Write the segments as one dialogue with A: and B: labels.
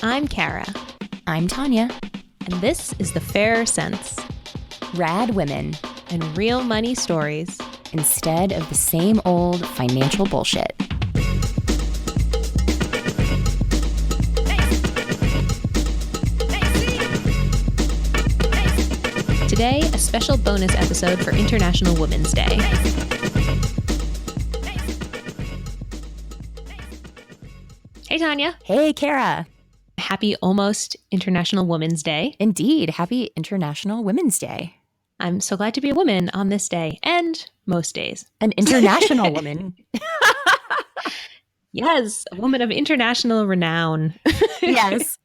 A: I'm Kara,
B: I'm Tanya.
A: and this is The Fairer Sense,
B: Rad women
A: and real money stories.
B: instead of the same old financial bullshit.
A: Today, a special bonus episode for International Women's Day. Hey, Tanya.
B: Hey, Kara.
A: Happy almost International Women's Day.
B: Indeed, happy International Women's Day.
A: I'm so glad to be a woman on this day and most days.
B: An international woman.
A: Yes, a woman of international renown.
B: Yes.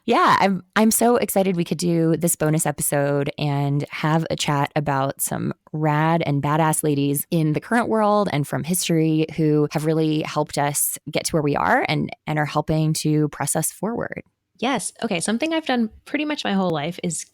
B: Yeah, I'm so excited we could do this bonus episode and have a chat about some rad and badass ladies in the current world and from history who have really helped us get to where we are and are helping to press us forward.
A: Yes. Okay. Something I've done pretty much my whole life is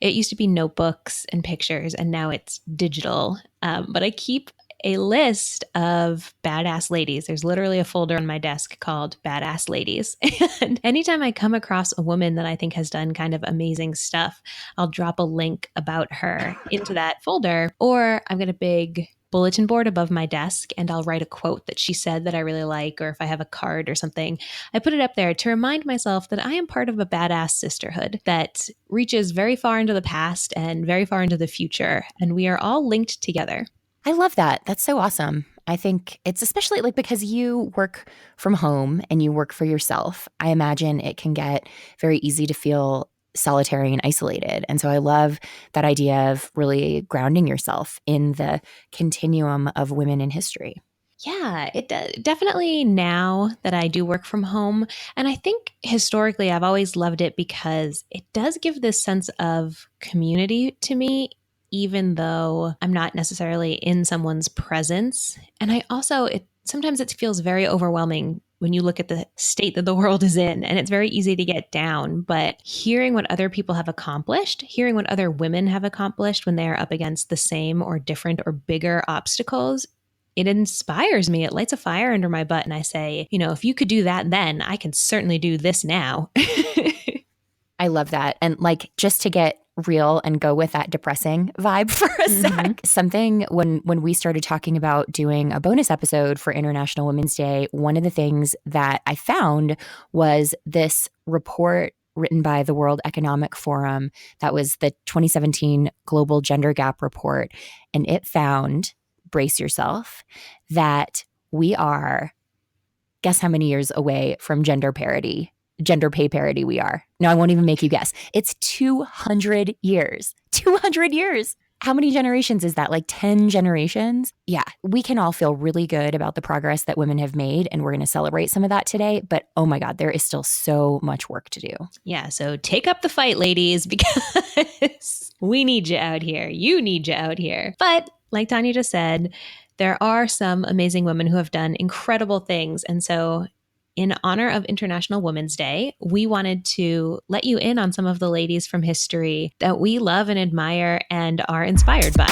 A: it used to be notebooks and pictures, and now it's digital. But I keep a list of badass ladies. There's literally a folder on my desk called Badass Ladies. And anytime I come across a woman that I think has done kind of amazing stuff, I'll drop a link about her into that folder, or I've got a big bulletin board above my desk and I'll write a quote that she said that I really like, or if I have a card or something, I put it up there to remind myself that I am part of a badass sisterhood that reaches very far into the past and very far into the future, and we are all linked together.
B: I love that. That's so awesome. I think it's especially like because you work from home and you work for yourself, I imagine it can get very easy to feel solitary and isolated. And so I love that idea of really grounding yourself in the continuum of women in history.
A: Yeah, it does. Definitely now that I do work from home. And I think historically I've always loved it because it does give this sense of community to me, even though I'm not necessarily in someone's presence. And I also, sometimes it feels very overwhelming when you look at the state that the world is in, and it's very easy to get down. But hearing what other people have accomplished, hearing what other women have accomplished when they are up against the same or different or bigger obstacles, it inspires me. It lights a fire under my butt. And I say, if you could do that then, I can certainly do this now.
B: I love that. And like, just to get real and go with that depressing vibe for a sec. Something when we started talking about doing a bonus episode for International Women's Day, one of the things that I found was this report written by the World Economic Forum that was the 2017 Global Gender Gap Report. And it found, brace yourself, that we are, guess how many years away from gender pay parity we are. No, I won't even make you guess. It's 200 years. 200 years. How many generations is that? Like 10 generations? Yeah, we can all feel really good about the progress that women have made, and we're going to celebrate some of that today. But oh my God, there is still so much work to do.
A: Yeah, so take up the fight, ladies, because we need you out here. You need you out here. But like Tanya just said, there are some amazing women who have done incredible things. And so in honor of International Women's Day, we wanted to let you in on some of the ladies from history that we love and admire and are inspired by.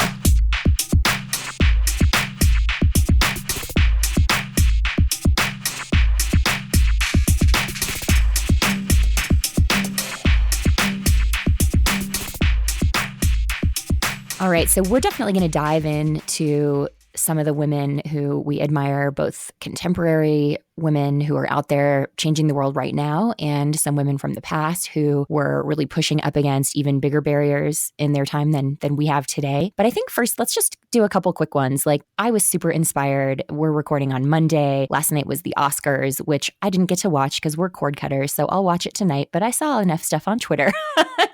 B: All right, so we're definitely going to dive into some of the women who we admire, both contemporary women who are out there changing the world right now, and some women from the past who were really pushing up against even bigger barriers in their time than we have today. But I think first, let's just do a couple quick ones. Like, I was super inspired. We're recording on Monday. Last night was the Oscars, which I didn't get to watch because we're cord cutters, so I'll watch it tonight. But I saw enough stuff on Twitter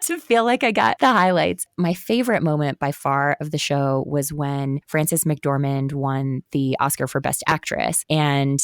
B: to feel like I got the highlights. My favorite moment by far of the show was when Frances McDormand won the Oscar for Best Actress. And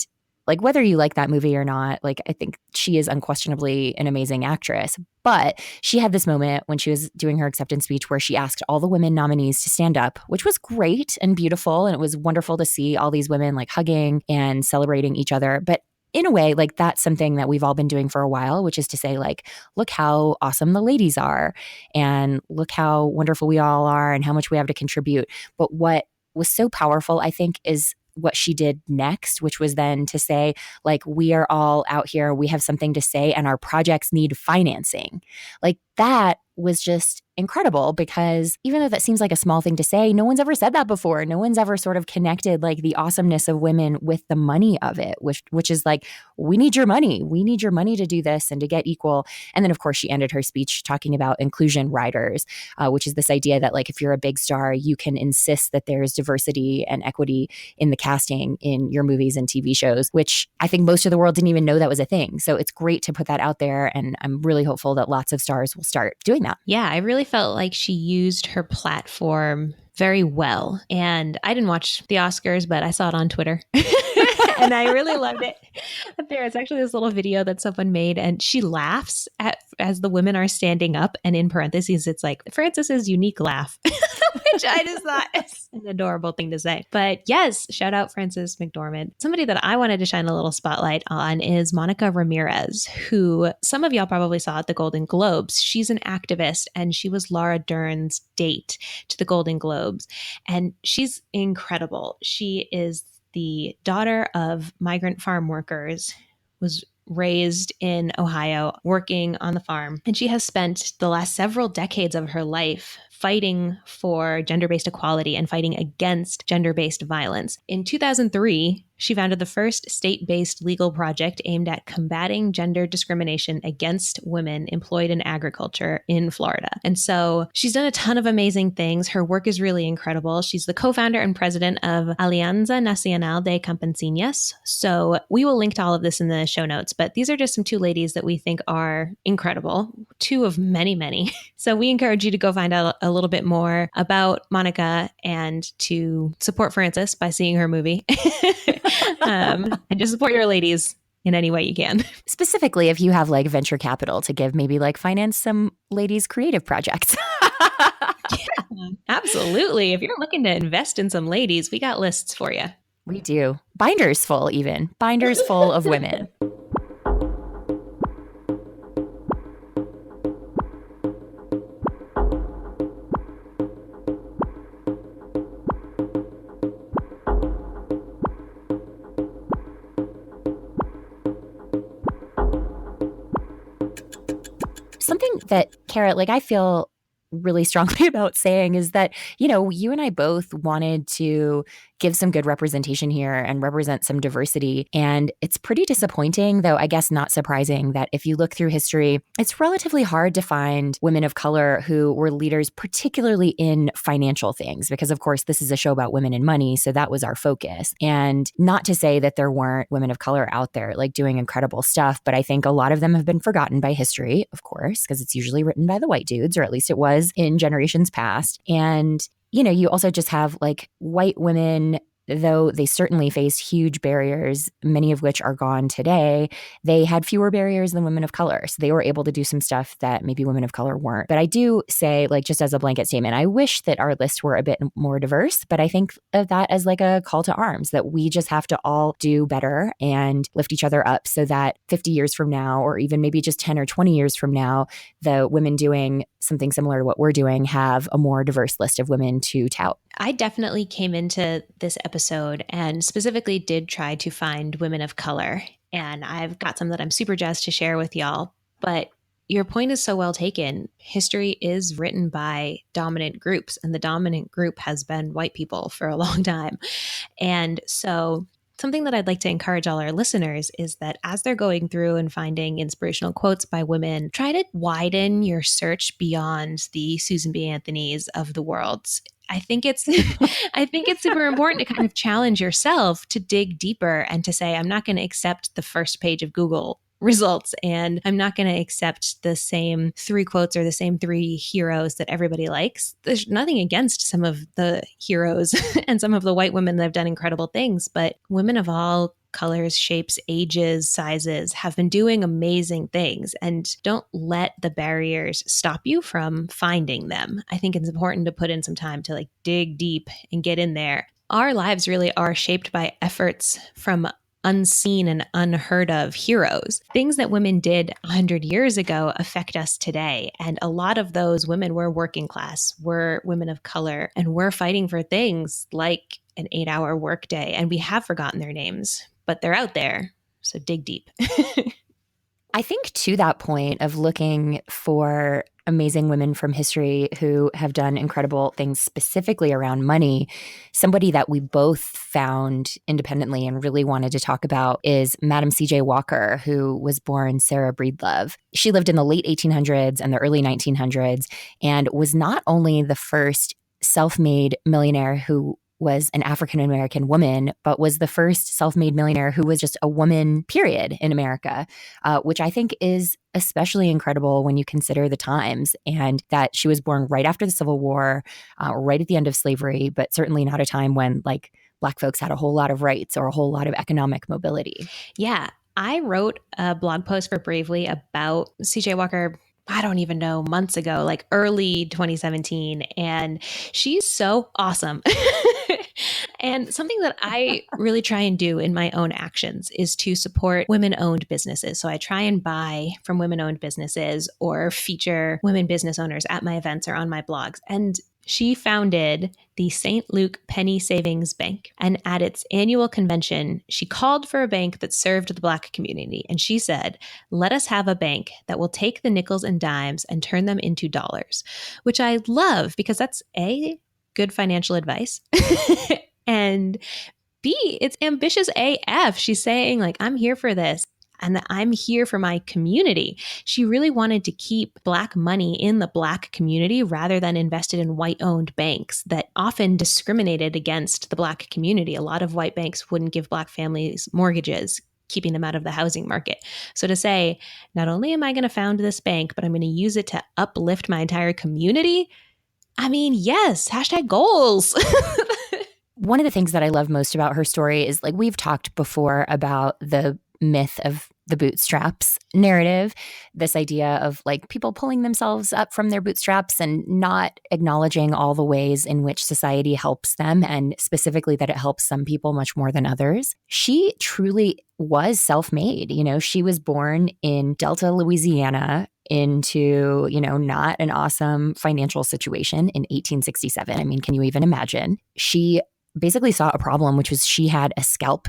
B: like, whether you like that movie or not, like, I think she is unquestionably an amazing actress. But she had this moment when she was doing her acceptance speech where she asked all the women nominees to stand up, which was great and beautiful. And it was wonderful to see all these women like hugging and celebrating each other. But in a way, like, that's something that we've all been doing for a while, which is to say, like, look how awesome the ladies are and look how wonderful we all are and how much we have to contribute. But what was so powerful, I think, is what she did next, which was then to say, like, we are all out here, we have something to say, and our projects need financing. Like, that was just incredible, because even though that seems like a small thing to say, no one's ever said that before. No one's ever sort of connected like the awesomeness of women with the money of it, which is like, we need your money. We need your money to do this and to get equal. And then, of course, she ended her speech talking about inclusion riders, which is this idea that, like, if you're a big star, you can insist that there's diversity and equity in the casting in your movies and TV shows, which I think most of the world didn't even know that was a thing. So it's great to put that out there. And I'm really hopeful that lots of stars will start doing that.
A: Yeah, I really felt like she used her platform very well. And I didn't watch the Oscars, but I saw it on Twitter. And I really loved it. There's actually this little video that someone made, and she laughs as the women are standing up, and in parentheses, it's like Frances's unique laugh, which I just thought is an adorable thing to say. But yes, shout out Frances McDormand. Somebody that I wanted to shine a little spotlight on is Monica Ramirez, who some of y'all probably saw at the Golden Globes. She's an activist, and she was Laura Dern's date to the Golden Globes. And she's incredible. She is the daughter of migrant farm workers, was raised in Ohio, working on the farm. And she has spent the last several decades of her life fighting for gender-based equality and fighting against gender-based violence. In 2003, she founded the first state-based legal project aimed at combating gender discrimination against women employed in agriculture in Florida. And so she's done a ton of amazing things. Her work is really incredible. She's the co-founder and president of Alianza Nacional de Campesinas. So we will link to all of this in the show notes, but these are just some two ladies that we think are incredible, two of many, many. So we encourage you to go find out a little bit more about Monica and to support Frances by seeing her movie. And just support your ladies in any way you can.
B: Specifically, if you have like venture capital to give, maybe like finance some ladies' creative projects.
A: Yeah, absolutely. If you're looking to invest in some ladies, we got lists for you.
B: We do. Binders full, even. Binders full of women. Something that, Kara, like I feel really strongly about saying is that, you know, you and I both wanted to give some good representation here and represent some diversity. And it's pretty disappointing, though I guess not surprising, that if you look through history, it's relatively hard to find women of color who were leaders, particularly in financial things, because of course this is a show about women and money. So that was our focus. And not to say that there weren't women of color out there like doing incredible stuff, but I think a lot of them have been forgotten by history, of course, because it's usually written by the white dudes, or at least it was in generations past. And you know, you also just have like white women, though they certainly faced huge barriers, many of which are gone today, they had fewer barriers than women of color. So they were able to do some stuff that maybe women of color weren't. But I do say, like, just as a blanket statement, I wish that our list were a bit more diverse, but I think of that as like a call to arms, that we just have to all do better and lift each other up so that 50 years from now, or even maybe just 10 or 20 years from now, the women doing something similar to what we're doing have a more diverse list of women to tout.
A: I definitely came into this episode and specifically did try to find women of color. And I've got some that I'm super jazzed to share with y'all. But your point is so well taken. History is written by dominant groups, and the dominant group has been white people for a long time. And so something that I'd like to encourage all our listeners is that as they're going through and finding inspirational quotes by women, try to widen your search beyond the Susan B. Anthony's of the world. I think it's super important to kind of challenge yourself to dig deeper and to say, I'm not going to accept the first page of Google results, and I'm not going to accept the same 3 quotes or the same 3 heroes that everybody likes. There's nothing against some of the heroes and some of the white women that have done incredible things, but women of all colors, shapes, ages, sizes have been doing amazing things, and don't let the barriers stop you from finding them. I think it's important to put in some time to like dig deep and get in there. Our lives really are shaped by efforts from unseen and unheard of heroes. Things that women did 100 years ago affect us today. And a lot of those women were working class, were women of color, and were fighting for things like an 8-hour workday. And we have forgotten their names, but they're out there. So dig deep.
B: I think to that point of looking for amazing women from history who have done incredible things specifically around money, somebody that we both found independently and really wanted to talk about is Madam C.J. Walker, who was born Sarah Breedlove. She lived in the late 1800s and the early 1900s and was not only the first self-made millionaire who was an African-American woman, but was the first self-made millionaire who was just a woman, period, in America, which I think is especially incredible when you consider the times and that she was born right after the Civil War, right at the end of slavery, but certainly not a time when like Black folks had a whole lot of rights or a whole lot of economic mobility.
A: Yeah. I wrote a blog post for Bravely about CJ Walker, I don't even know, months ago, like early 2017. And she's so awesome. And something that I really try and do in my own actions is to support women-owned businesses. So I try and buy from women-owned businesses or feature women business owners at my events or on my blogs. And she founded the St. Luke Penny Savings Bank. And at its annual convention, she called for a bank that served the Black community. And she said, let us have a bank that will take the nickels and dimes and turn them into dollars, which I love because that's A, good financial advice. And B, it's ambitious AF. She's saying like, I'm here for this and that I'm here for my community. She really wanted to keep Black money in the Black community rather than invested in white-owned banks that often discriminated against the Black community. A lot of white banks wouldn't give Black families mortgages, keeping them out of the housing market. So to say, not only am I going to found this bank, but I'm going to use it to uplift my entire community. I mean, yes, hashtag goals.
B: One of the things that I love most about her story is like we've talked before about the myth of the bootstraps narrative, this idea of like people pulling themselves up from their bootstraps and not acknowledging all the ways in which society helps them, and specifically that it helps some people much more than others. She truly was self-made. You know, she was born in Delta, Louisiana, into, you know, not an awesome financial situation in 1867. I mean, can you even imagine? She basically saw a problem, which was she had a scalp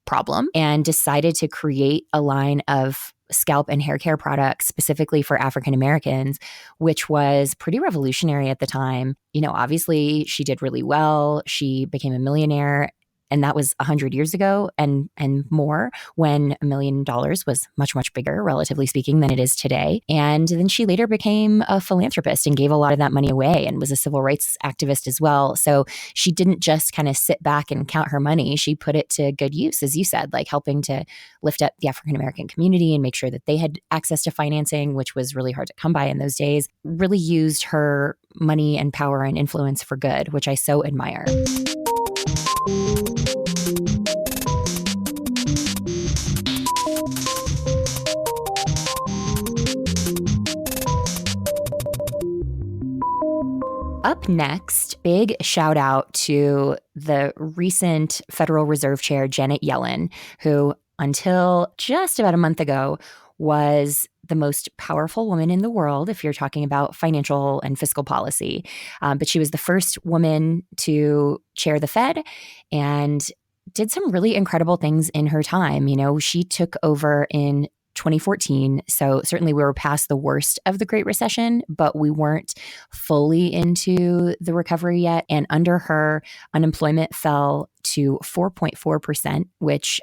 B: problem and decided to create a line of scalp and hair care products specifically for African Americans, which was pretty revolutionary at the time. You know, obviously she did really well. She became a millionaire. And that was 100 years ago and more, when $1 million was much, much bigger, relatively speaking, than it is today. And then she later became a philanthropist and gave a lot of that money away and was a civil rights activist as well. So she didn't just kind of sit back and count her money. She put it to good use, as you said, like helping to lift up the African American community and make sure that they had access to financing, which was really hard to come by in those days. Really used her money and power and influence for good, which I so admire. Up next, big shout out to the recent Federal Reserve Chair, Janet Yellen, who until just about a month ago was the most powerful woman in the world, if you're talking about financial and fiscal policy. But she was the first woman to chair the Fed and did some really incredible things in her time. You know, she took over in 2014. So certainly we were past the worst of the Great Recession, but we weren't fully into the recovery yet. And under her, unemployment fell to 4.4%, which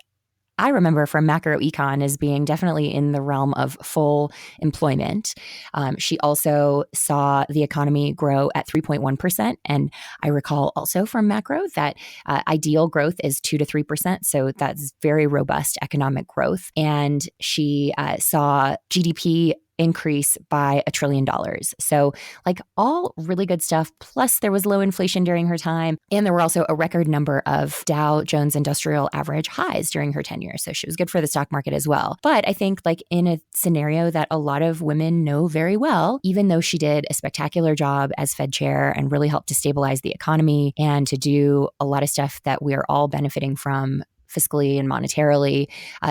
B: I remember from macroecon as being definitely in the realm of full employment. She also saw the economy grow at 3.1%. And I recall also from macro that ideal growth is 2 to 3%. So that's very robust economic growth. And she saw GDP increase by $1 trillion. So like all really good stuff. Plus there was low inflation during her time. And there were also a record number of Dow Jones Industrial Average highs during her tenure. So she was good for the stock market as well. But I think like in a scenario that a lot of women know very well, even though she did a spectacular job as Fed chair and really helped to stabilize the economy and to do a lot of stuff that we're all benefiting from fiscally and monetarily,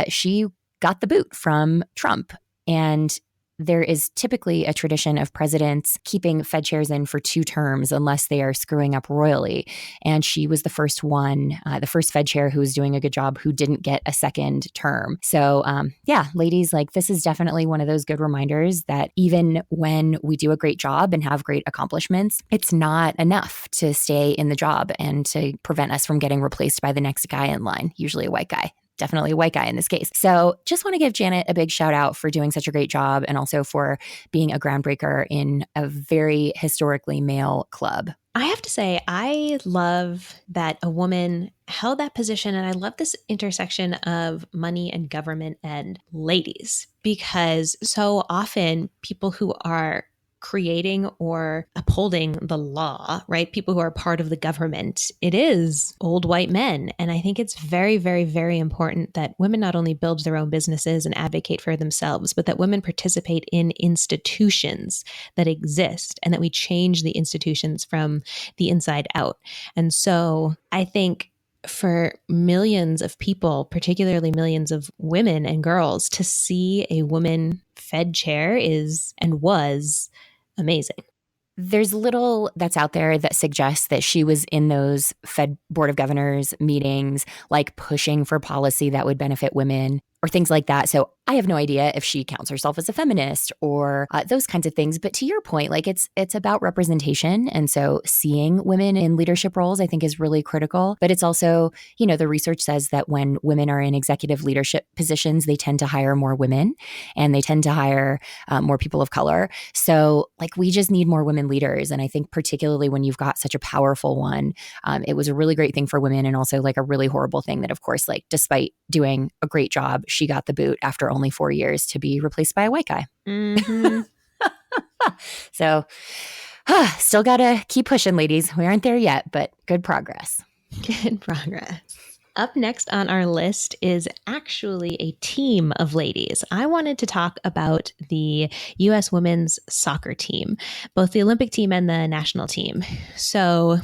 B: she got the boot from Trump. And there is typically a tradition of presidents keeping Fed chairs in for 2 terms unless they are screwing up royally. And she was the first the first Fed chair who was doing a good job, who didn't get a second term. So yeah, ladies, like, this is definitely one of those good reminders that even when we do a great job and have great accomplishments, it's not enough to stay in the job and to prevent us from getting replaced by the next guy in line, usually a white guy. Definitely a white guy in this case. So just want to give Janet a big shout out for doing such a great job, and also for being a groundbreaker in a very historically male club.
A: I have to say, I love that a woman held that position. And I love this intersection of money and government and ladies, because so often people who are creating or upholding the law, right? People who are part of the government, it is old white men. And I think it's very, very, very important that women not only build their own businesses and advocate for themselves, but that women participate in institutions that exist, and that we change the institutions from the inside out. And so I think for millions of people, particularly millions of women and girls, to see a woman Fed chair is and was amazing.
B: There's little that's out there that suggests that she was in those Fed Board of Governors meetings, like pushing for policy that would benefit women or things like that. So I have no idea if she counts herself as a feminist or those kinds of things. But to your point, like, it's about representation. And so seeing women in leadership roles, I think, is really critical. But it's also, the research says that when women are in executive leadership positions, they tend to hire more women, and they tend to hire more people of color. So, like, we just need more women leaders. And I think particularly when you've got such a powerful one, it was a really great thing for women, and also like a really horrible thing that, of course, like, despite doing a great job, she got the boot after only 4 years to be replaced by a white guy.
A: Mm-hmm.
B: So still got to keep pushing, ladies. We aren't there yet, but good progress.
A: Good progress. Up next on our list is actually a team of ladies. I wanted to talk about the U.S. women's soccer team, both the Olympic team and the national team. So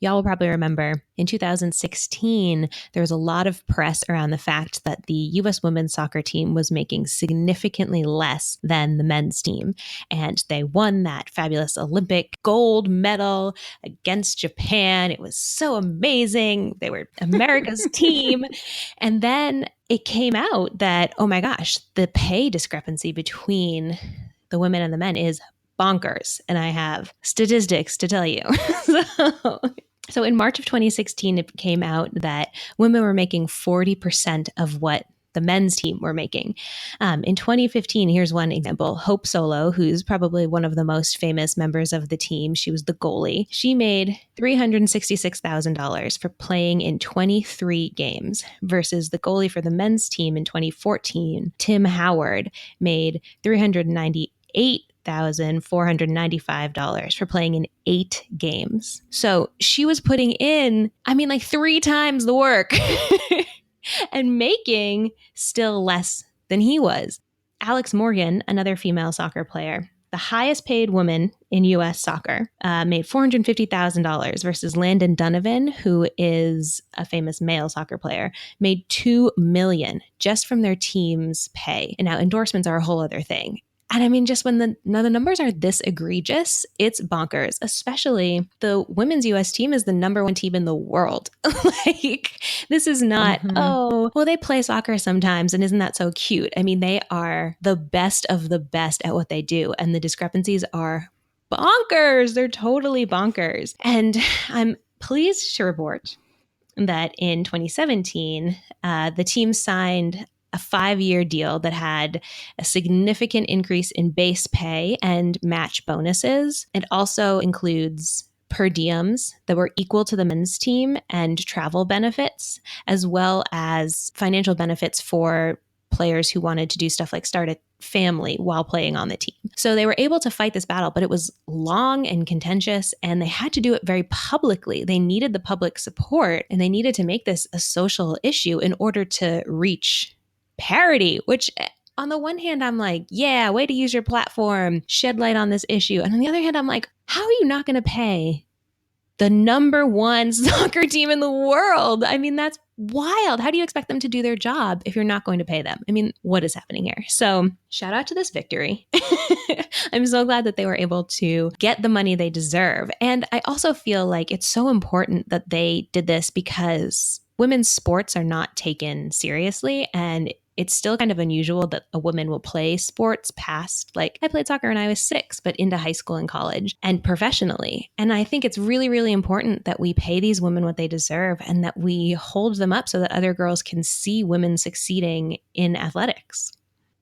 A: y'all will probably remember in 2016, there was a lot of press around the fact that the U.S. women's soccer team was making significantly less than the men's team. And they won that fabulous Olympic gold medal against Japan. It was so amazing. They were America's team. And then it came out that, oh my gosh, the pay discrepancy between the women and the men is bonkers. And I have statistics to tell you. So in March of 2016, it came out that women were making 40% of what the men's team were making. In 2015, here's one example. Hope Solo, who's probably one of the most famous members of the team, she was the goalie. She made $366,000 for playing in 23 games, versus the goalie for the men's team in 2014, Tim Howard, made $398,495 for playing in 8 games. So she was putting in, like 3 times the work and making still less than he was. Alex Morgan, another female soccer player, the highest paid woman in U.S. soccer, made $450,000 versus Landon Donovan, who is a famous male soccer player, made $2 million just from their team's pay. And now endorsements are a whole other thing. And just when the numbers are this egregious, it's bonkers. Especially the women's U.S. team is the number 1 team in the world. Like, this is not, oh, well, they play soccer sometimes, and isn't that so cute? They are the best of the best at what they do. And the discrepancies are bonkers. They're totally bonkers. And I'm pleased to report that in 2017, the team signed a 5-year deal that had a significant increase in base pay and match bonuses. It also includes per diems that were equal to the men's team and travel benefits, as well as financial benefits for players who wanted to do stuff like start a family while playing on the team. So they were able to fight this battle, but it was long and contentious, and they had to do it very publicly. They needed the public support, and they needed to make this a social issue in order to reach parity, which on the one hand, I'm like, yeah, way to use your platform, shed light on this issue. And on the other hand, I'm like, how are you not going to pay the number 1 soccer team in the world? That's wild. How do you expect them to do their job if you're not going to pay them? I mean, what is happening here? So, shout out to this victory. I'm so glad that they were able to get the money they deserve. And I also feel like it's so important that they did this because women's sports are not taken seriously, and it's still kind of unusual that a woman will play sports past, like, I played soccer when I was 6, but into high school and college and professionally. And I think it's really, really important that we pay these women what they deserve and that we hold them up so that other girls can see women succeeding in athletics.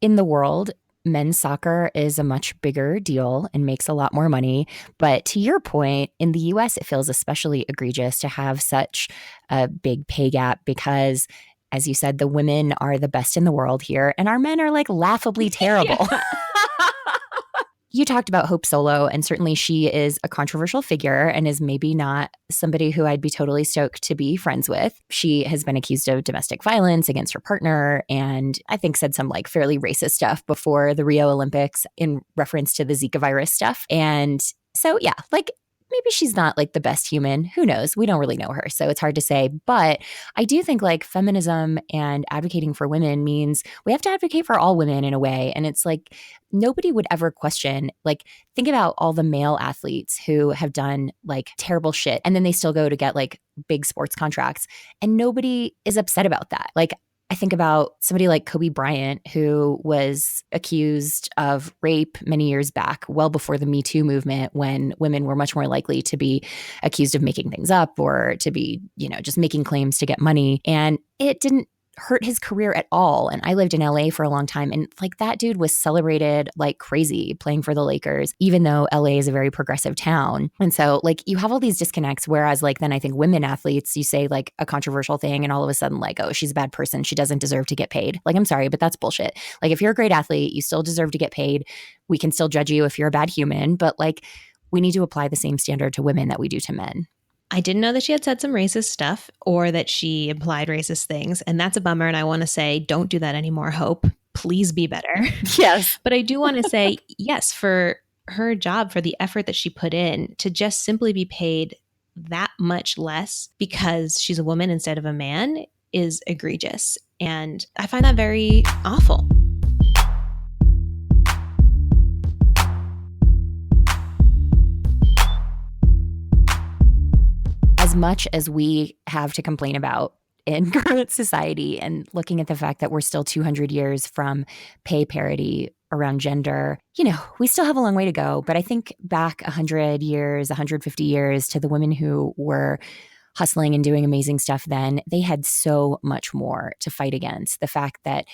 B: In the world, men's soccer is a much bigger deal and makes a lot more money. But to your point, in the US, it feels especially egregious to have such a big pay gap because, as you said, the women are the best in the world here, and our men are like laughably terrible.
A: Yeah.
B: You talked about Hope Solo, and certainly she is a controversial figure and is maybe not somebody who I'd be totally stoked to be friends with. She has been accused of domestic violence against her partner, and I think said some like fairly racist stuff before the Rio Olympics in reference to the Zika virus stuff. And so, yeah, like maybe she's not like the best human. Who knows? We don't really know her. So it's hard to say. But I do think like feminism and advocating for women means we have to advocate for all women in a way. And it's like nobody would ever question, like, think about all the male athletes who have done like terrible shit and then they still go to get like big sports contracts and nobody is upset about that. Like, I think about somebody like Kobe Bryant, who was accused of rape many years back, well before the Me Too movement, when women were much more likely to be accused of making things up or to be, just making claims to get money. And it didn't hurt his career at all. And I lived in LA for a long time. And like that dude was celebrated like crazy playing for the Lakers, even though LA is a very progressive town. And so like you have all these disconnects. Whereas like then I think women athletes, you say like a controversial thing and all of a sudden like, oh, she's a bad person. She doesn't deserve to get paid. Like, I'm sorry, but that's bullshit. Like if you're a great athlete, you still deserve to get paid. We can still judge you if you're a bad human, but like we need to apply the same standard to women that we do to men.
A: I didn't know that she had said some racist stuff or that she implied racist things. And that's a bummer. And I want to say, don't do that anymore, Hope. Please be better.
B: Yes.
A: But I do want to say, yes, for her job, for the effort that she put in, to just simply be paid that much less because she's a woman instead of a man is egregious. And I find that very awful.
B: As much as we have to complain about in current society and looking at the fact that we're still 200 years from pay parity around gender, we still have a long way to go. But I think back 100 years, 150 years to the women who were hustling and doing amazing stuff then, they had so much more to fight against. The fact that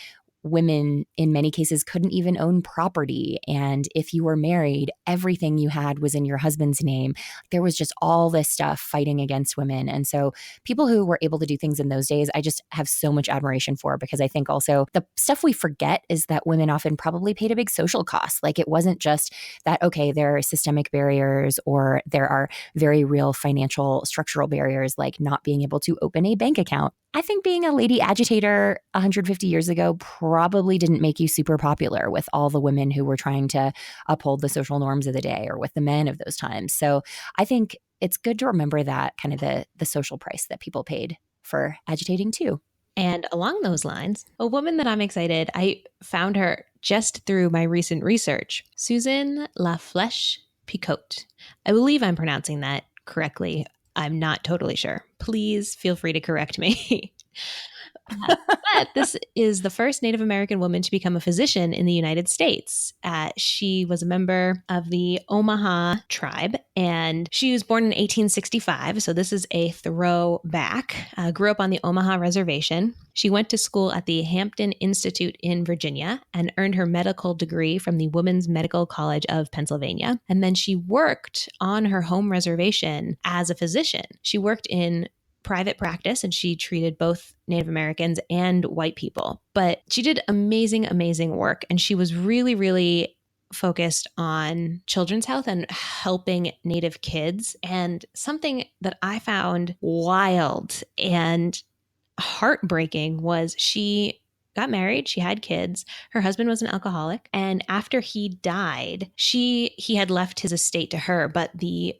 B: women in many cases couldn't even own property. And if you were married, everything you had was in your husband's name. There was just all this stuff fighting against women. And so people who were able to do things in those days, I just have so much admiration for, because I think also the stuff we forget is that women often probably paid a big social cost. Like it wasn't just that, okay, there are systemic barriers or there are very real financial structural barriers like not being able to open a bank account. I think being a lady agitator 150 years ago probably didn't make you super popular with all the women who were trying to uphold the social norms of the day or with the men of those times. So I think it's good to remember that kind of the social price that people paid for agitating too.
A: And along those lines, a woman that I'm excited, I found her just through my recent research, Susan La Flèche Picotte. I believe I'm pronouncing that correctly. I'm not totally sure. Please feel free to correct me. But this is the first Native American woman to become a physician in the United States. She was a member of the Omaha tribe, and she was born in 1865. So this is a throwback. Grew up on the Omaha Reservation. She went to school at the Hampton Institute in Virginia and earned her medical degree from the Women's Medical College of Pennsylvania. And then she worked on her home reservation as a physician. She worked in private practice and she treated both Native Americans and white people. But she did amazing, amazing work. And she was really, really focused on children's health and helping Native kids. And something that I found wild and heartbreaking was she got married, she had kids, her husband was an alcoholic, and after he died, he had left his estate to her, but the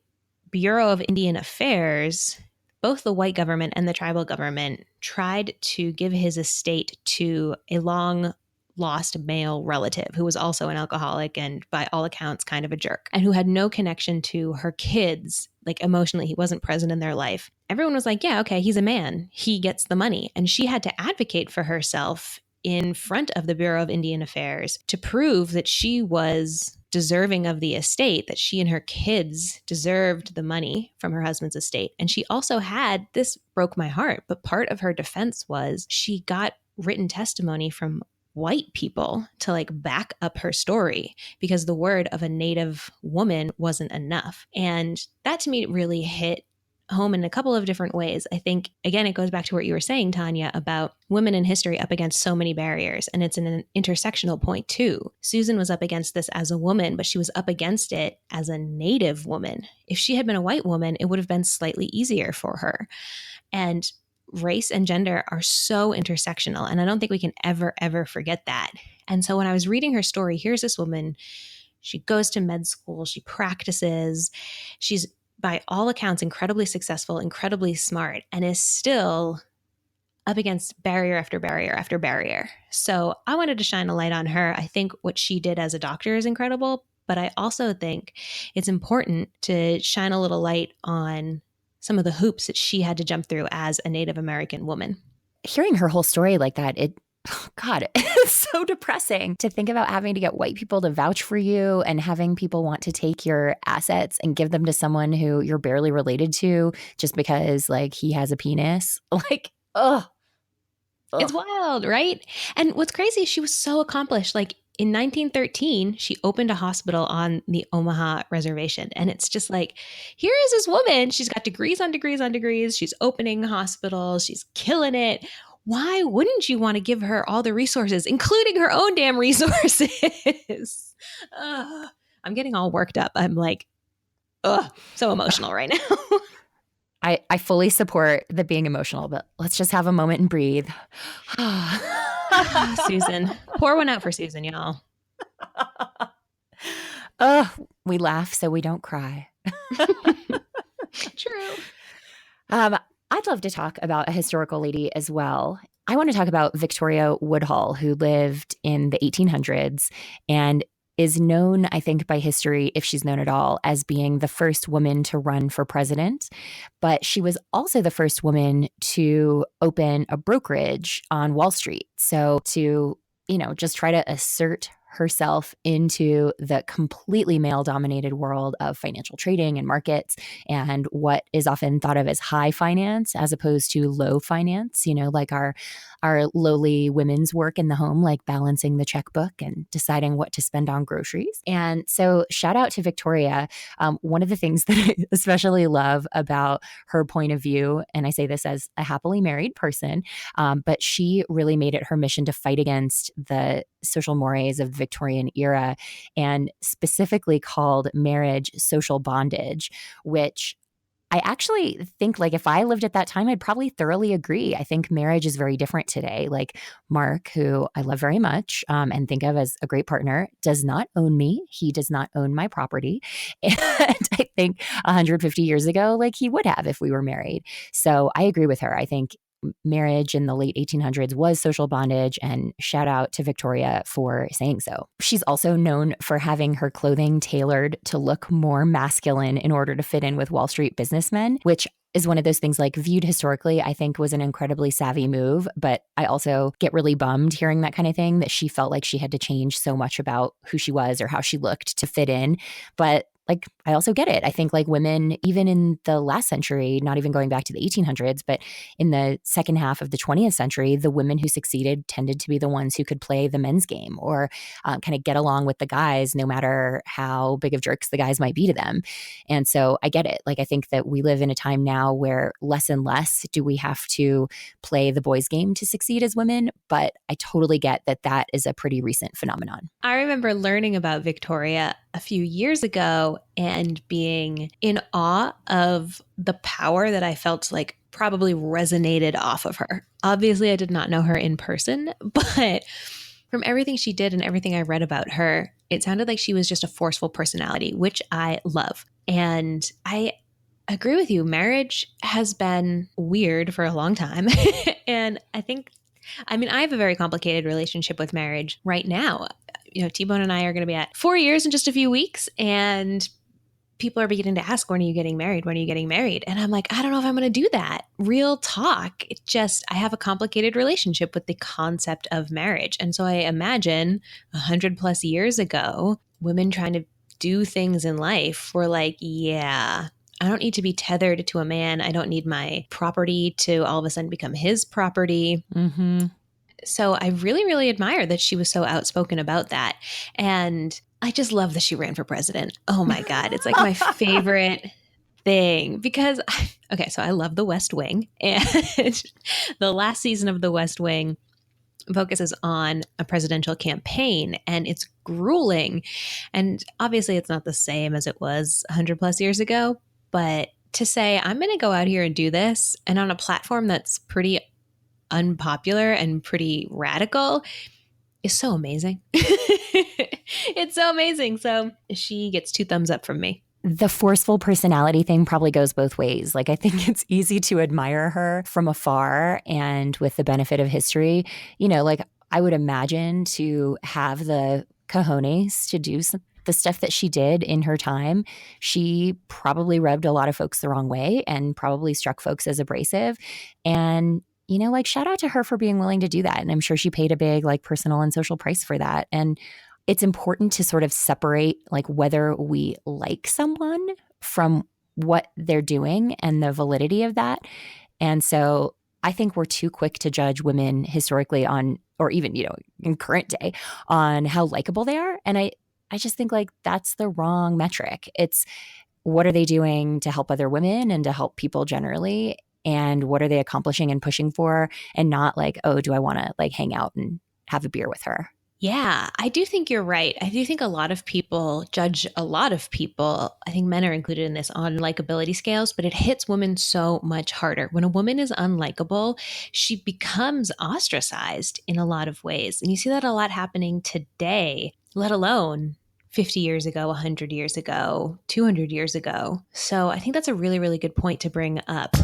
A: Bureau of Indian Affairs both the white government and the tribal government tried to give his estate to a long lost male relative who was also an alcoholic and by all accounts kind of a jerk and who had no connection to her kids. Like emotionally, he wasn't present in their life. Everyone was like, yeah, okay, he's a man. He gets the money. And she had to advocate for herself in front of the Bureau of Indian Affairs to prove that she was deserving of the estate, that she and her kids deserved the money from her husband's estate. And she also had, this broke my heart, but part of her defense was she got written testimony from white people to like back up her story because the word of a Native woman wasn't enough. And that to me really hit home in a couple of different ways. I think, again, it goes back to what you were saying, Tanya, about women in history up against so many barriers. And it's an intersectional point too. Susan was up against this as a woman, but she was up against it as a Native woman. If she had been a white woman, it would have been slightly easier for her. And race and gender are so intersectional. And I don't think we can ever forget that. And so when I was reading her story, here's this woman, she goes to med school, she practices, she's by all accounts incredibly successful, incredibly smart, and is still up against barrier after barrier after barrier. So I wanted to shine a light on her. I think what she did as a doctor is incredible, but I also think it's important to shine a little light on some of the hoops that she had to jump through as a Native American woman.
B: Hearing her whole story like that, God, it's so depressing to think about having to get white people to vouch for you and having people want to take your assets and give them to someone who you're barely related to just because like he has a penis. Like, ugh.
A: It's wild, right? And what's crazy, she was so accomplished. Like in 1913, she opened a hospital on the Omaha reservation. And it's just like, here is this woman. She's got degrees on degrees on degrees. She's opening hospitals. She's killing it. Why wouldn't you want to give her all the resources, including her own damn resources? I'm getting all worked up. I'm like, so emotional right now.
B: I fully support the being emotional, but let's just have a moment and breathe.
A: Susan. Pour one out for Susan, y'all.
B: We laugh so we don't cry.
A: True.
B: I'd love to talk about a historical lady as well. I want to talk about Victoria Woodhull, who lived in the 1800s and is known, I think, by history, if she's known at all, as being the first woman to run for president. But she was also the first woman to open a brokerage on Wall Street. So to, just try to assert herself into the completely male-dominated world of financial trading and markets and what is often thought of as high finance as opposed to low finance, like our lowly women's work in the home, like balancing the checkbook and deciding what to spend on groceries. And so shout out to Victoria. One of the things that I especially love about her point of view, and I say this as a happily married person, but she really made it her mission to fight against the social mores of the Victorian era and specifically called marriage social bondage, which I actually think like if I lived at that time, I'd probably thoroughly agree. I think marriage is very different today. Like Mark, who I love very much and think of as a great partner, does not own me. He does not own my property. And I think 150 years ago, like he would have if we were married. So I agree with her. I think marriage in the late 1800s was social bondage, and shout out to Victoria for saying so. She's also known for having her clothing tailored to look more masculine in order to fit in with Wall Street businessmen, which is one of those things like viewed historically, I think was an incredibly savvy move. But I also get really bummed hearing that kind of thing, that she felt like she had to change so much about who she was or how she looked to fit in. But like, I also get it. I think like women, even in the last century, not even going back to the 1800s, but in the second half of the 20th century, the women who succeeded tended to be the ones who could play the men's game or kind of get along with the guys, no matter how big of jerks the guys might be to them. And so I get it. Like, I think that we live in a time now where less and less do we have to play the boys' game to succeed as women. But I totally get that that is a pretty recent phenomenon.
A: I remember learning about Victoria a few years ago and being in awe of the power that I felt like probably resonated off of her. Obviously, I did not know her in person, but from everything she did and everything I read about her, it sounded like she was just a forceful personality, which I love. And I agree with you. Marriage has been weird for a long time. And I mean, I have a very complicated relationship with marriage right now. T-Bone and I are going to be at 4 years in just a few weeks. And people are beginning to ask, when are you getting married? When are you getting married? And I'm like, I don't know if I'm going to do that. Real talk. I have a complicated relationship with the concept of marriage. And so I imagine 100+ years ago, women trying to do things in life were like, yeah, I don't need to be tethered to a man. I don't need my property to all of a sudden become his property.
B: Mm-hmm.
A: So I really, really admire that she was so outspoken about that. And I just love that she ran for president. Oh my God. It's like my favorite thing because, okay, so I love The West Wing. And the last season of The West Wing focuses on a presidential campaign, and it's grueling. And obviously, it's not the same as it was 100+ years ago. But to say, I'm going to go out here and do this, and on a platform that's pretty unpopular and pretty radical, is so amazing. It's so amazing. So she gets 2 thumbs up from me.
B: The forceful personality thing probably goes both ways. Like, I think it's easy to admire her from afar, and with the benefit of history, like I would imagine to have the cojones to do the stuff that she did in her time. She probably rubbed a lot of folks the wrong way and probably struck folks as abrasive. And shout out to her for being willing to do that. And I'm sure she paid a big personal and social price for that. And it's important to sort of separate whether we like someone from what they're doing and the validity of that. And so I think we're too quick to judge women historically on, or even, in current day, on how likable they are. And I just think that's the wrong metric. It's what are they doing to help other women and to help people generally? And what are they accomplishing and pushing for? And not oh, do I want to hang out and have a beer with her?
A: Yeah, I do think you're right. I do think a lot of people judge a lot of people. I think men are included in this on likability scales, but it hits women so much harder. When a woman is unlikable, she becomes ostracized in a lot of ways. And you see that a lot happening today, let alone 50 years ago, 100 years ago, 200 years ago. So I think that's a really, really good point to bring up.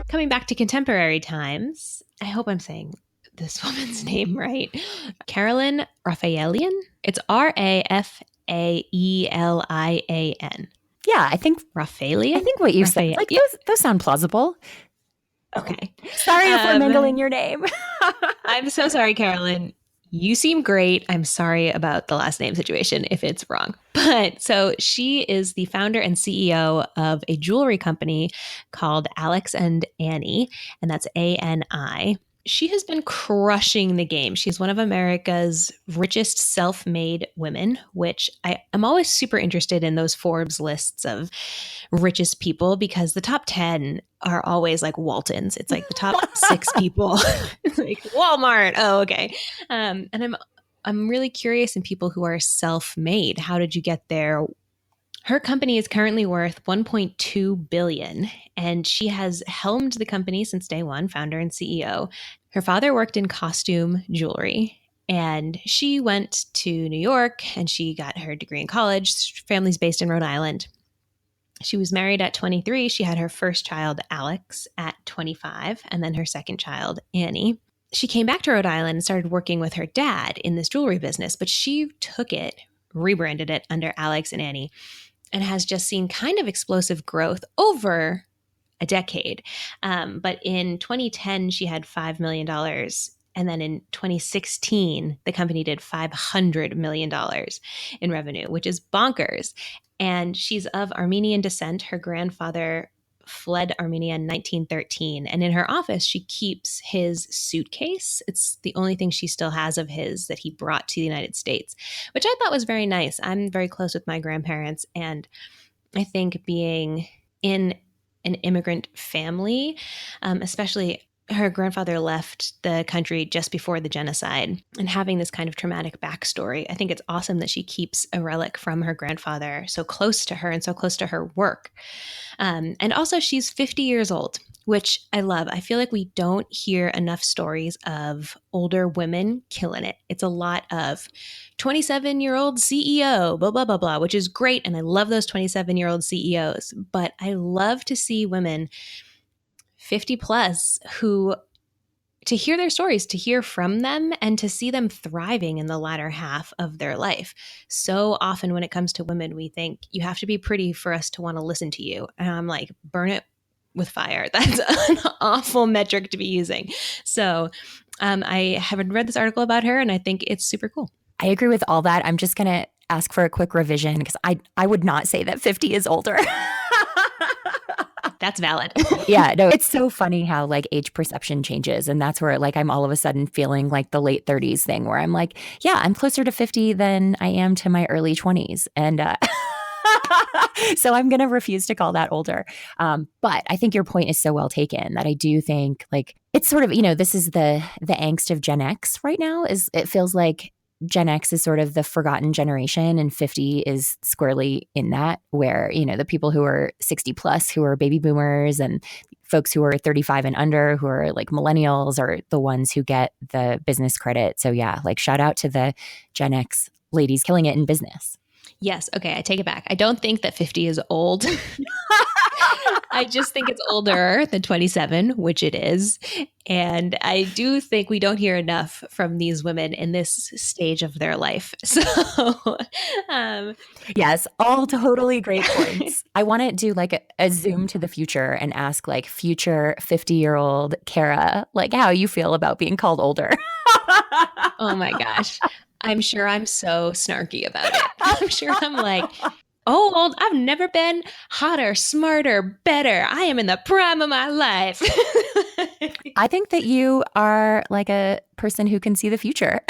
A: Coming back to contemporary times, I hope I'm saying this woman's name right. Caroline Rafaelian. It's Rafaelian.
B: Yeah, I think
A: Rafaelian.
B: I think what you said, those sound plausible.
A: Okay.
B: Sorry if we're mingling your name.
A: I'm so sorry, Carolyn. You seem great. I'm sorry about the last name situation if it's wrong. But so she is the founder and CEO of a jewelry company called Alex and Ani, and that's ANI. She has been crushing the game. She's one of America's richest self-made women, which I'm always super interested in those Forbes lists of richest people because the top 10 are always like Waltons. It's like the top 6 people. It's like Walmart. Oh, okay. And I'm really curious in people who are self-made. How did you get there? Her company is currently worth $1.2 billion, and she has helmed the company since day one, founder and CEO. Her father worked in costume jewelry, and she went to New York, and she got her degree in college. Family's based in Rhode Island. She was married at 23. She had her first child, Alex, at 25, and then her second child, Annie. She came back to Rhode Island and started working with her dad in this jewelry business, but she took it, rebranded it under Alex and Annie, and has just seen kind of explosive growth over a decade. But in 2010, she had $5 million. And then in 2016, the company did $500 million in revenue, which is bonkers. And she's of Armenian descent. Her grandfather fled Armenia in 1913. And in her office, she keeps his suitcase. It's the only thing she still has of his that he brought to the United States, which I thought was very nice. I'm very close with my grandparents. And I think being in an immigrant family, especially her grandfather left the country just before the genocide, and having this kind of traumatic backstory. I think it's awesome that she keeps a relic from her grandfather so close to her and so close to her work. And also, she's 50 years old, which I love. I feel like we don't hear enough stories of older women killing it. It's a lot of 27-year-old CEO, blah, blah, blah, blah, which is great. And I love those 27-year-old CEOs. But I love to see women 50 plus who, to hear their stories, to hear from them, and to see them thriving in the latter half of their life. So often when it comes to women, we think you have to be pretty for us to want to listen to you. And I'm like, burn it with fire. That's an awful metric to be using. So I haven't read this article about her, and I think it's super cool.
B: I agree with all that. I'm just going to ask for a quick revision because I would not say that 50 is older.
A: That's valid.
B: Yeah, no, it's so funny how like age perception changes. And that's where like I'm all of a sudden feeling like the late 30s thing where I'm like, yeah, I'm closer to 50 than I am to my early 20s. And so I'm going to refuse to call that older. But I think your point is so well taken that I do think like it's sort of, this is the angst of Gen X right now. Is it feels like Gen X is sort of the forgotten generation, and 50 is squarely in that, where, the people who are 60 plus, who are baby boomers, and folks who are 35 and under, who are like millennials, are the ones who get the business credit. So yeah, like shout out to the Gen X ladies killing it in business.
A: Yes. Okay. I take it back. I don't think that 50 is old. I just think it's older than 27, which it is. And I do think we don't hear enough from these women in this stage of their life. So,
B: yes, all totally great points. I want to do like a zoom to the future and ask like future 50-year-old Kara, like how you feel about being called older.
A: Oh my gosh. I'm sure I'm so snarky about it. I'm sure I'm like, old, I've never been hotter, smarter, better. I am in the prime of my life.
B: I think that you are like a person who can see the future.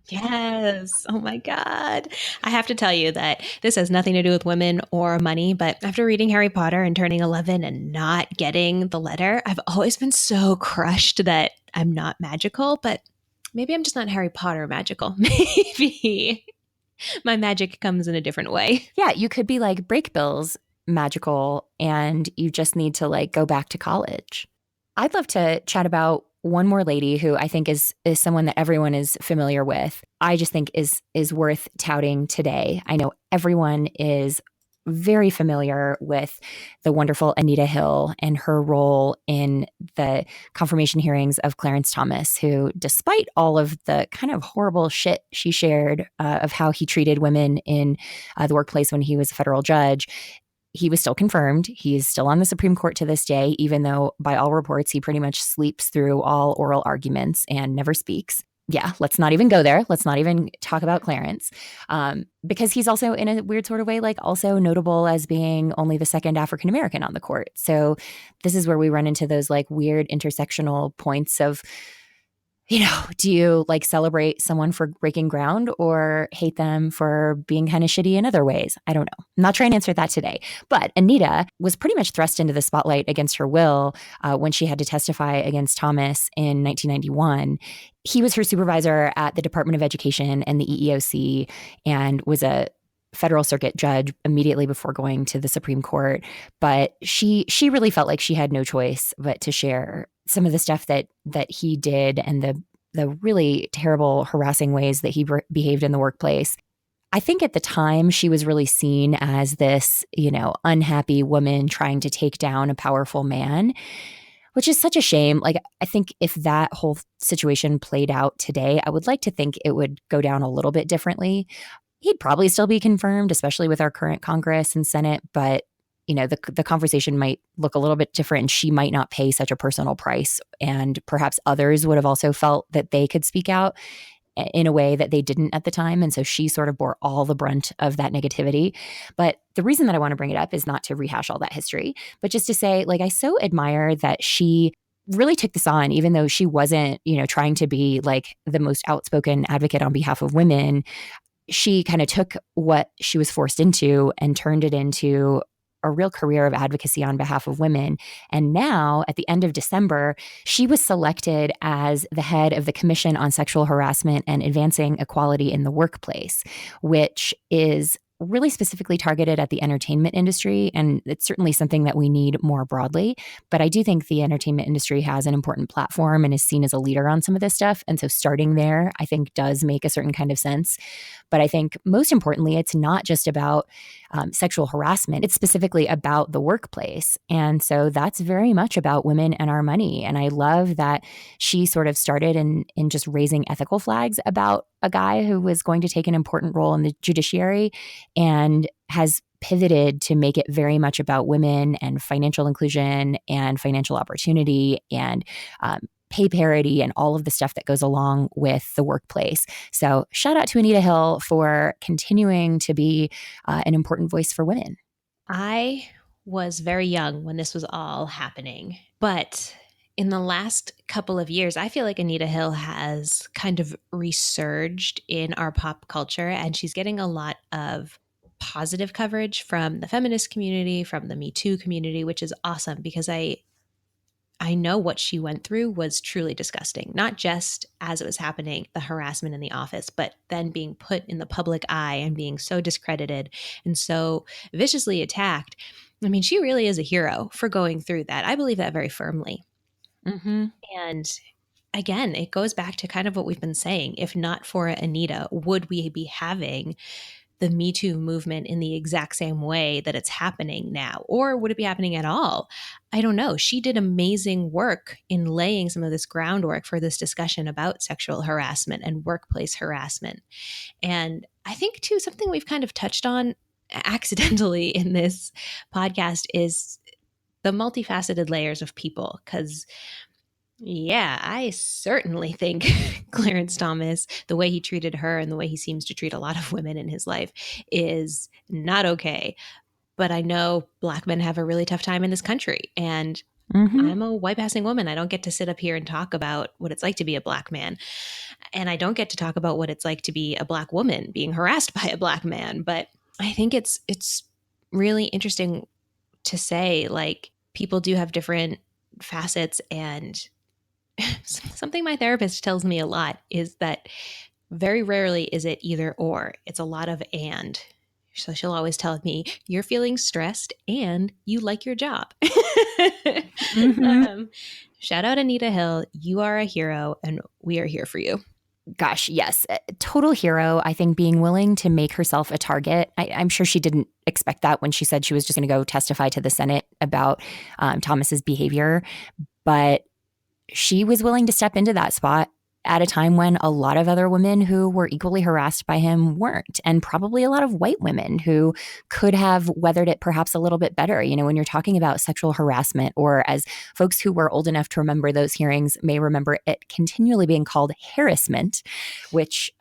A: Yes. Oh my God. I have to tell you that this has nothing to do with women or money, but after reading Harry Potter and turning 11 and not getting the letter, I've always been so crushed that I'm not magical, but maybe I'm just not Harry Potter magical. Maybe my magic comes in a different way.
B: Yeah, you could be like Breakbills magical and you just need to like go back to college. I'd love to chat about one more lady who I think is someone that everyone is familiar with. I just think is worth touting today. I know everyone is very familiar with the wonderful Anita Hill and her role in the confirmation hearings of Clarence Thomas, who, despite all of the kind of horrible shit she shared of how he treated women in the workplace when he was a federal judge, he was still confirmed. He is still on the Supreme Court to this day, even though by all reports, he pretty much sleeps through all oral arguments and never speaks. Yeah, let's not even go there. Let's not even talk about Clarence, because he's also, in a weird sort of way, like also notable as being only the second African-American on the court. So this is where we run into those like weird intersectional points of, do you like celebrate someone for breaking ground or hate them for being kind of shitty in other ways? I don't know. I'm not trying to answer that today. But Anita was pretty much thrust into the spotlight against her will when she had to testify against Thomas in 1991. He was her supervisor at the Department of Education and the EEOC and was a federal circuit judge immediately before going to the Supreme Court. But she really felt like she had no choice but to share some of the stuff that he did and the really terrible, harassing ways that he behaved in the workplace. I think at the time she was really seen as this, unhappy woman trying to take down a powerful man, which is such a shame. Like, I think if that whole situation played out today, I would like to think it would go down a little bit differently. He'd probably still be confirmed, especially with our current Congress and Senate, but the conversation might look a little bit different and she might not pay such a personal price. And perhaps others would have also felt that they could speak out in a way that they didn't at the time. And so she sort of bore all the brunt of that negativity. But the reason that I want to bring it up is not to rehash all that history, but just to say, like, I so admire that she really took this on, even though she wasn't, trying to be like the most outspoken advocate on behalf of women. She kind of took what she was forced into and turned it into a real career of advocacy on behalf of women. And now, at the end of December, she was selected as the head of the Commission on Sexual Harassment and Advancing Equality in the Workplace, which is really specifically targeted at the entertainment industry. And it's certainly something that we need more broadly. But I do think the entertainment industry has an important platform and is seen as a leader on some of this stuff. And so starting there, I think, does make a certain kind of sense. But I think most importantly, it's not just about sexual harassment. It's specifically about the workplace. And so that's very much about women and our money. And I love that she sort of started in just raising ethical flags about a guy who was going to take an important role in the judiciary and has pivoted to make it very much about women and financial inclusion and financial opportunity and pay parity and all of the stuff that goes along with the workplace. So shout out to Anita Hill for continuing to be an important voice for women.
A: I was very young when this was all happening, but in the last couple of years, I feel like Anita Hill has kind of resurged in our pop culture, and she's getting a lot of positive coverage from the feminist community, from the Me Too community, which is awesome because I know what she went through was truly disgusting, not just as it was happening, the harassment in the office, but then being put in the public eye and being so discredited and so viciously attacked. I mean, she really is a hero for going through that. I believe that very firmly.
B: Mm-hmm.
A: And again, it goes back to kind of what we've been saying. If not for Anita, would we be having the Me Too movement in the exact same way that it's happening now? Or would it be happening at all? I don't know. She did amazing work in laying some of this groundwork for this discussion about sexual harassment and workplace harassment. And I think, too, something we've kind of touched on accidentally in this podcast is the multifaceted layers of people. Because yeah, I certainly think Clarence Thomas, the way he treated her and the way he seems to treat a lot of women in his life is not okay. But I know Black men have a really tough time in this country. And I'm a white passing woman. I don't get to sit up here and talk about what it's like to be a Black man. And I don't get to talk about what it's like to be a Black woman being harassed by a Black man. But I think it's really interesting to say, like, people do have different facets. And something my therapist tells me a lot is that very rarely is it either or. It's a lot of and. So she'll always tell me, you're feeling stressed and you like your job. Shout out Anita Hill. You are a hero and we are here for you.
B: Gosh, yes. A total hero. I think being willing to make herself a target. I'm sure she didn't expect that when she said she was just going to go testify to the Senate about Thomas's behavior. But she was willing to step into that spot at a time when a lot of other women who were equally harassed by him weren't, and probably a lot of white women who could have weathered it perhaps a little bit better. You know, when you're talking about sexual harassment, or as folks who were old enough to remember those hearings may remember it continually being called harassment, which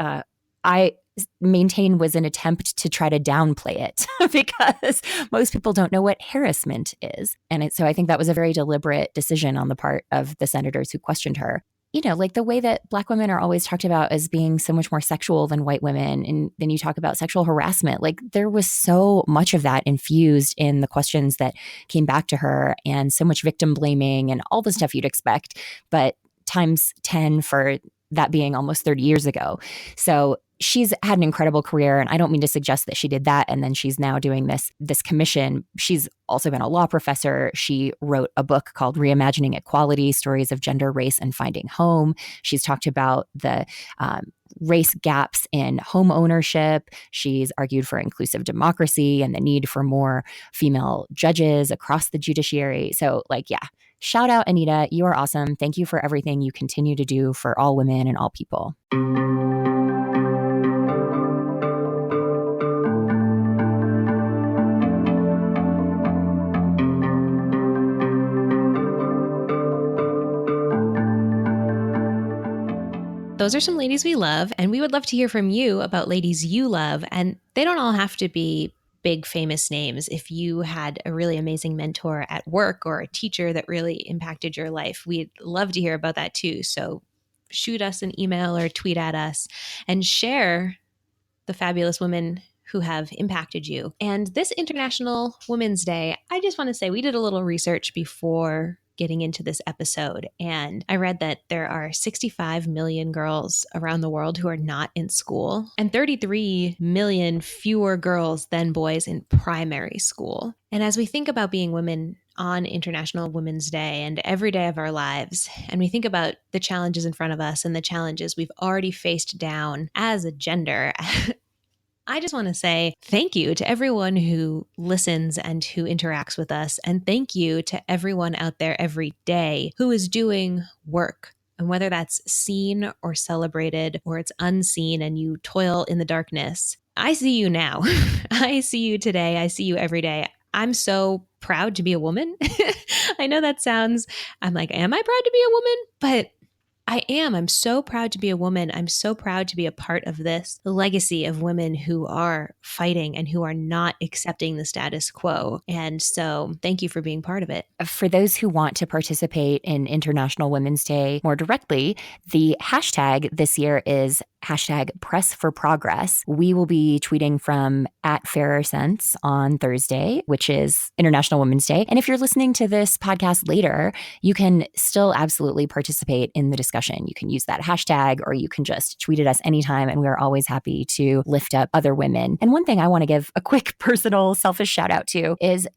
B: I maintain was an attempt to try to downplay it because most people don't know what harassment is. And so I think that was a very deliberate decision on the part of the senators who questioned her. You know, like the way that Black women are always talked about as being so much more sexual than white women. And then you talk about sexual harassment, like there was so much of that infused in the questions that came back to her, and so much victim blaming and all the stuff you'd expect, but times 10 for that being almost 30 years ago. So she's had an incredible career, and I don't mean to suggest that she did that and then she's now doing this commission. She's also been a law professor. She wrote a book called Reimagining Equality: Stories of Gender, Race, and Finding Home. She's talked about the race gaps in home ownership. She's argued for inclusive democracy and the need for more female judges across the judiciary. So, like, yeah, shout out, Anita. You are awesome. Thank you for everything you continue to do for all women and all people.
A: Those are some ladies we love, and we would love to hear from you about ladies you love. And they don't all have to be big famous names. If you had a really amazing mentor at work or a teacher that really impacted your life, we'd love to hear about that too. So shoot us an email or tweet at us and share the fabulous women who have impacted you. And this International Women's Day, I just want to say we did a little research before getting into this episode. And I read that there are 65 million girls around the world who are not in school and 33 million fewer girls than boys in primary school. And as we think about being women on International Women's Day and every day of our lives, and we think about the challenges in front of us and the challenges we've already faced down as a gender, I just want to say thank you to everyone who listens and who interacts with us. And thank you to everyone out there every day who is doing work. And whether that's seen or celebrated or it's unseen and you toil in the darkness, I see you now. I see you today. I see you every day. I'm so proud to be a woman. I know that sounds, I'm like, am I proud to be a woman? But I am. I'm so proud to be a woman. I'm so proud to be a part of this legacy of women who are fighting and who are not accepting the status quo. And so thank you for being part of it.
B: For those who want to participate in International Women's Day more directly, the hashtag this year is #PressForProgress. We will be tweeting from @FairerSense on Thursday, which is International Women's Day. And if you're listening to this podcast later, you can still absolutely participate in the discussion. You can use that hashtag or you can just tweet at us anytime. And we are always happy to lift up other women. And one thing I want to give a quick personal selfish shout out to is,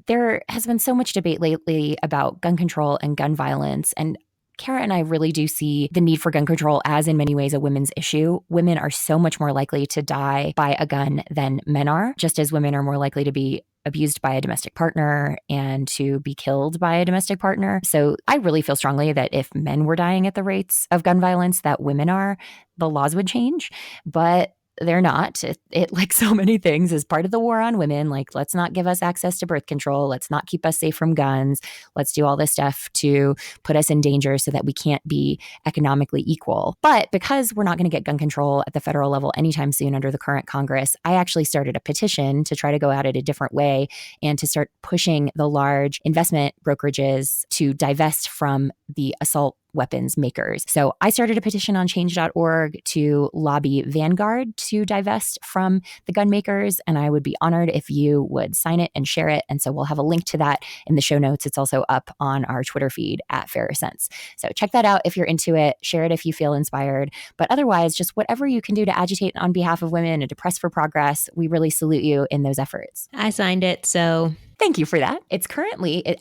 B: there has been so much debate lately about gun control and gun violence. And Kara and I really do see the need for gun control as in many ways a women's issue. Women are so much more likely to die by a gun than men are, just as women are more likely to be abused by a domestic partner and to be killed by a domestic partner. So I really feel strongly that if men were dying at the rates of gun violence that women are, the laws would change. But they're not. It, like so many things, is part of the war on women. Like, let's not give us access to birth control. Let's not keep us safe from guns. Let's do all this stuff to put us in danger so that we can't be economically equal. But because we're not going to get gun control at the federal level anytime soon under the current Congress, I actually started a petition to try to go at it a different way and to start pushing the large investment brokerages to divest from the assault weapons makers. So I started a petition on change.org to lobby Vanguard to divest from the gun makers. And I would be honored if you would sign it and share it. And so we'll have a link to that in the show notes. It's also up on our Twitter feed @FairerSense. So check that out if you're into it. Share it if you feel inspired. But otherwise, just whatever you can do to agitate on behalf of women and to press for progress, we really salute you in those efforts.
A: I signed it, so
B: thank you for that. It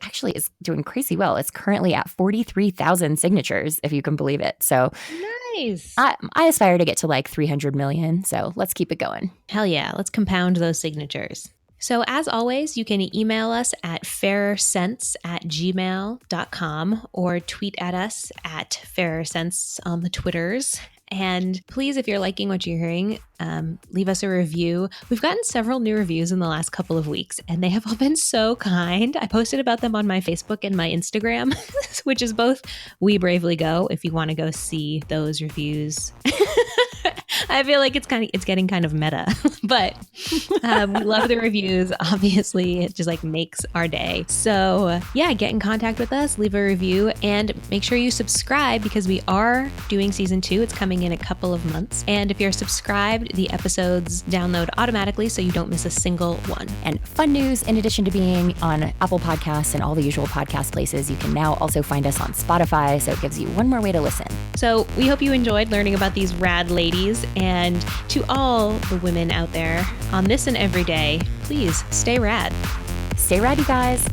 B: actually is doing crazy well. It's currently at 43,000 signatures, if you can believe it. So
A: nice.
B: I aspire to get to like 300 million. So let's keep it going.
A: Hell yeah. Let's compound those signatures. So as always, you can email us at fairersense@gmail.com or tweet at us @fairersense on the Twitters. And please, if you're liking what you're hearing, leave us a review. We've gotten several new reviews in the last couple of weeks, and they have all been so kind. I posted about them on my Facebook and my Instagram, which is both We Bravely Go, if you want to go see those reviews. I feel like it's getting kind of meta, but we love the reviews. Obviously, it just like makes our day. So yeah, get in contact with us, leave a review, and make sure you subscribe because we are doing season 2. It's coming in a couple of months. And if you're subscribed, the episodes download automatically so you don't miss a single one.
B: And fun news, in addition to being on Apple Podcasts and all the usual podcast places, you can now also find us on Spotify. So it gives you one more way to listen.
A: So we hope you enjoyed learning about these rad ladies. And to all the women out there on this and every day, please stay rad.
B: Stay rad, you guys.